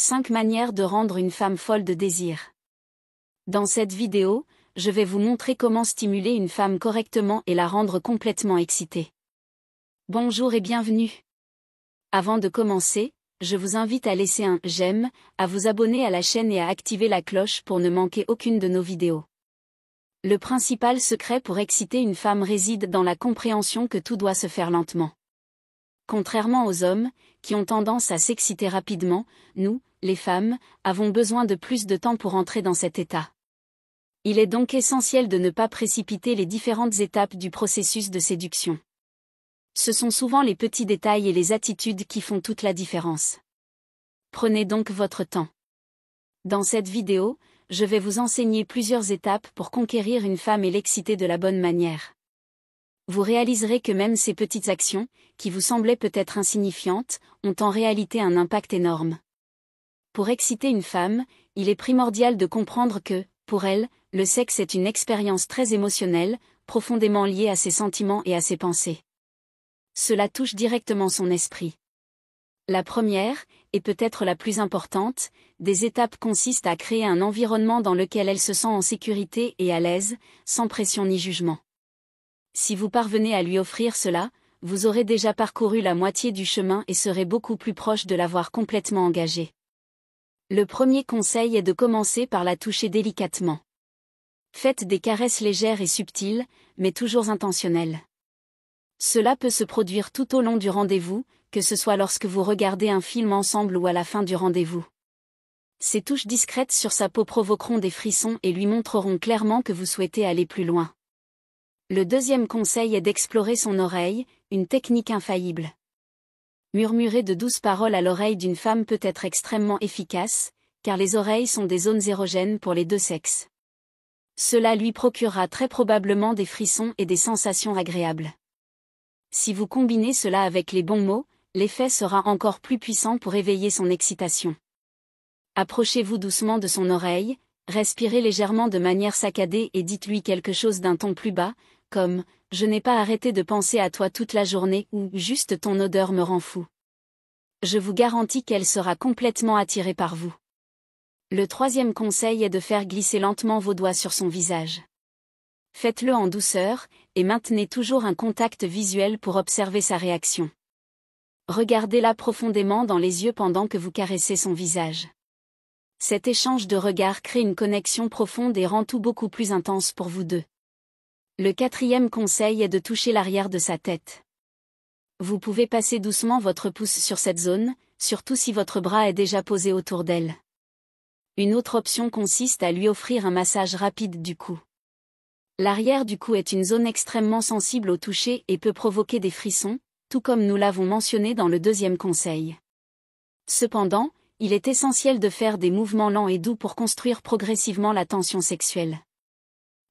5 manières de rendre une femme folle de désir. Dans cette vidéo, je vais vous montrer comment stimuler une femme correctement et la rendre complètement excitée. Bonjour et bienvenue. Avant de commencer, je vous invite à laisser un j'aime, à vous abonner à la chaîne et à activer la cloche pour ne manquer aucune de nos vidéos. Le principal secret pour exciter une femme réside dans la compréhension que tout doit se faire lentement. Contrairement aux hommes, qui ont tendance à s'exciter rapidement, nous, les femmes, avons besoin de plus de temps pour entrer dans cet état. Il est donc essentiel de ne pas précipiter les différentes étapes du processus de séduction. Ce sont souvent les petits détails et les attitudes qui font toute la différence. Prenez donc votre temps. Dans cette vidéo, je vais vous enseigner plusieurs étapes pour conquérir une femme et l'exciter de la bonne manière. Vous réaliserez que même ces petites actions, qui vous semblaient peut-être insignifiantes, ont en réalité un impact énorme. Pour exciter une femme, il est primordial de comprendre que, pour elle, le sexe est une expérience très émotionnelle, profondément liée à ses sentiments et à ses pensées. Cela touche directement son esprit. La première, et peut-être la plus importante, des étapes consiste à créer un environnement dans lequel elle se sent en sécurité et à l'aise, sans pression ni jugement. Si vous parvenez à lui offrir cela, vous aurez déjà parcouru la moitié du chemin et serez beaucoup plus proche de l'avoir complètement engagée. Le premier conseil est de commencer par la toucher délicatement. Faites des caresses légères et subtiles, mais toujours intentionnelles. Cela peut se produire tout au long du rendez-vous, que ce soit lorsque vous regardez un film ensemble ou à la fin du rendez-vous. Ces touches discrètes sur sa peau provoqueront des frissons et lui montreront clairement que vous souhaitez aller plus loin. Le deuxième conseil est d'explorer son oreille, une technique infaillible. Murmurer de douces paroles à l'oreille d'une femme peut être extrêmement efficace, car les oreilles sont des zones érogènes pour les deux sexes. Cela lui procurera très probablement des frissons et des sensations agréables. Si vous combinez cela avec les bons mots, l'effet sera encore plus puissant pour éveiller son excitation. Approchez-vous doucement de son oreille, respirez légèrement de manière saccadée et dites-lui quelque chose d'un ton plus bas, comme « Je n'ai pas arrêté de penser à toi toute la journée » ou « Juste ton odeur me rend fou ». Je vous garantis qu'elle sera complètement attirée par vous. Le troisième conseil est de faire glisser lentement vos doigts sur son visage. Faites-le en douceur, et maintenez toujours un contact visuel pour observer sa réaction. Regardez-la profondément dans les yeux pendant que vous caressez son visage. Cet échange de regards crée une connexion profonde et rend tout beaucoup plus intense pour vous deux. Le quatrième conseil est de toucher l'arrière de sa tête. Vous pouvez passer doucement votre pouce sur cette zone, surtout si votre bras est déjà posé autour d'elle. Une autre option consiste à lui offrir un massage rapide du cou. L'arrière du cou est une zone extrêmement sensible au toucher et peut provoquer des frissons, tout comme nous l'avons mentionné dans le deuxième conseil. Cependant, il est essentiel de faire des mouvements lents et doux pour construire progressivement la tension sexuelle.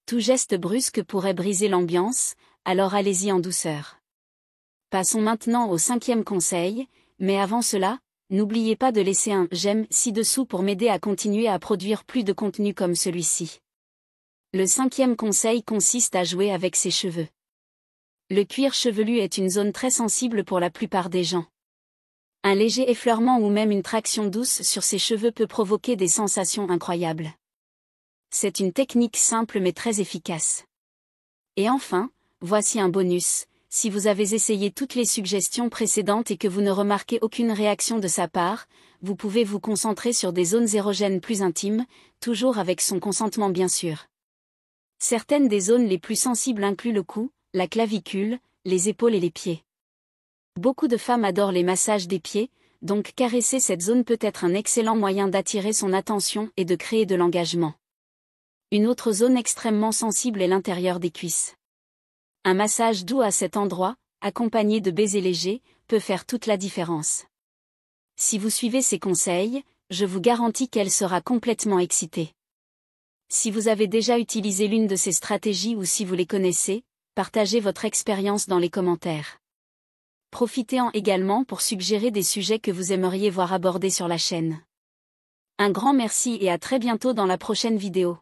Tout geste brusque pourrait briser l'ambiance, alors allez-y en douceur. Passons maintenant au cinquième conseil, mais avant cela, n'oubliez pas de laisser un « j'aime » ci-dessous pour m'aider à continuer à produire plus de contenu comme celui-ci. Le cinquième conseil consiste à jouer avec ses cheveux. Le cuir chevelu est une zone très sensible pour la plupart des gens. Un léger effleurement ou même une traction douce sur ses cheveux peut provoquer des sensations incroyables. C'est une technique simple mais très efficace. Et enfin, voici un bonus, si vous avez essayé toutes les suggestions précédentes et que vous ne remarquez aucune réaction de sa part, vous pouvez vous concentrer sur des zones érogènes plus intimes, toujours avec son consentement bien sûr. Certaines des zones les plus sensibles incluent le cou, la clavicule, les épaules et les pieds. Beaucoup de femmes adorent les massages des pieds, donc caresser cette zone peut être un excellent moyen d'attirer son attention et de créer de l'engagement. Une autre zone extrêmement sensible est l'intérieur des cuisses. Un massage doux à cet endroit, accompagné de baisers légers, peut faire toute la différence. Si vous suivez ces conseils, je vous garantis qu'elle sera complètement excitée. Si vous avez déjà utilisé l'une de ces stratégies ou si vous les connaissez, partagez votre expérience dans les commentaires. Profitez-en également pour suggérer des sujets que vous aimeriez voir abordés sur la chaîne. Un grand merci et à très bientôt dans la prochaine vidéo.